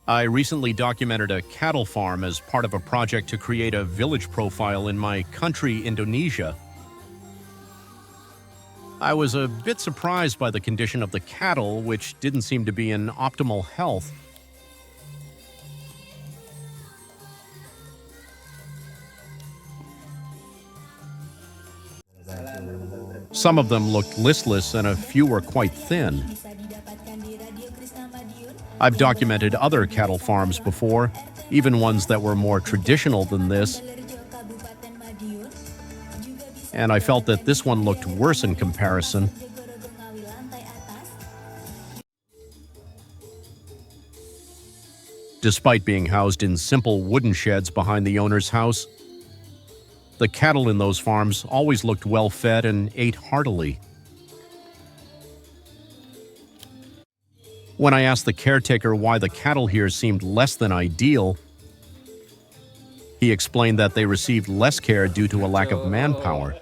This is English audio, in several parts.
I recently documented a cattle farm as part of a project to create a village profile in my country, Indonesia. I was a bit surprised by the condition of the cattle, which didn't seem to be in optimal health. Some of them looked listless and a few were quite thin. I've documented other cattle farms before, even ones that were more traditional than this, and I felt that this one looked worse in comparison. Despite being housed in simple wooden sheds behind the owner's house, the cattle in those farms always looked well fed and ate heartily. When I asked the caretaker why the cattle here seemed less than ideal, he explained that they received less care due to a lack of manpower.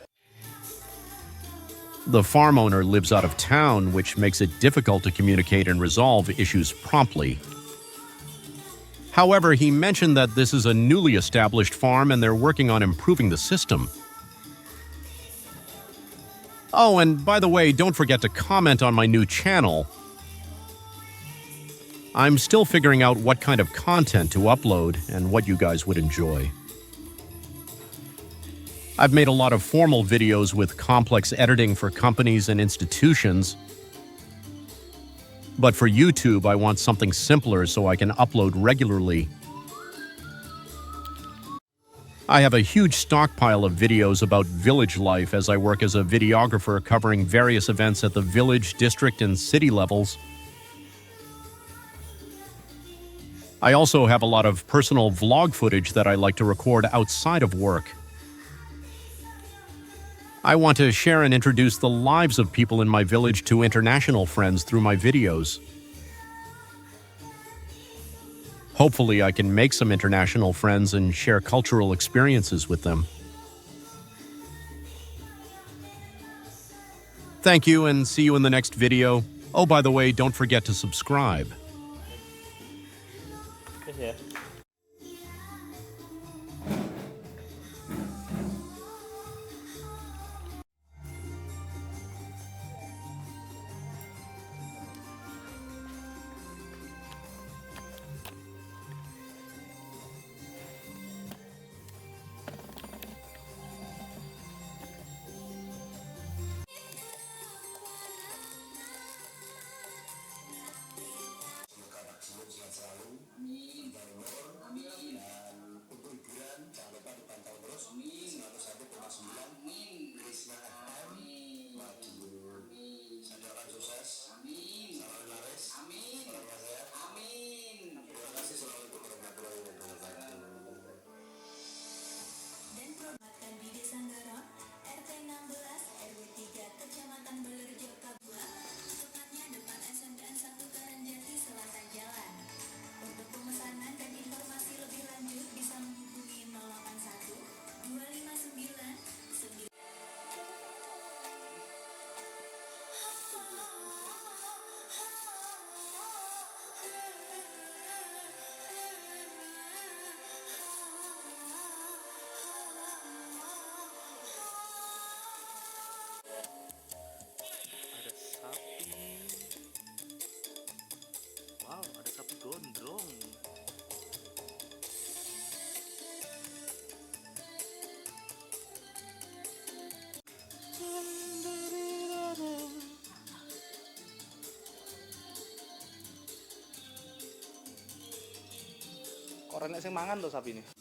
The farm owner lives out of town, which makes it difficult to communicate and resolve issues promptly. However, he mentioned that this is a newly established farm and they're working on improving the system. Oh, and by the way, don't forget to comment on my new channel. I'm still figuring out what kind of content to upload and what you guys would enjoy. I've made a lot of formal videos with complex editing for companies and institutions. But for YouTube, I want something simpler so I can upload regularly. I have a huge stockpile of videos about village life as I work as a videographer covering various events at the village, district, and city levels. I also have a lot of personal vlog footage that I like to record outside of work. I want to share and introduce the lives of people in my village to international friends through my videos. Hopefully, I can make some international friends and share cultural experiences with them. Thank you, and see you in the next video. Oh, by the way, don't forget to subscribe. Ya. Ada sapi. Wow, ada sapi gondrong. Kok renek sing mangan tuh sapi ini?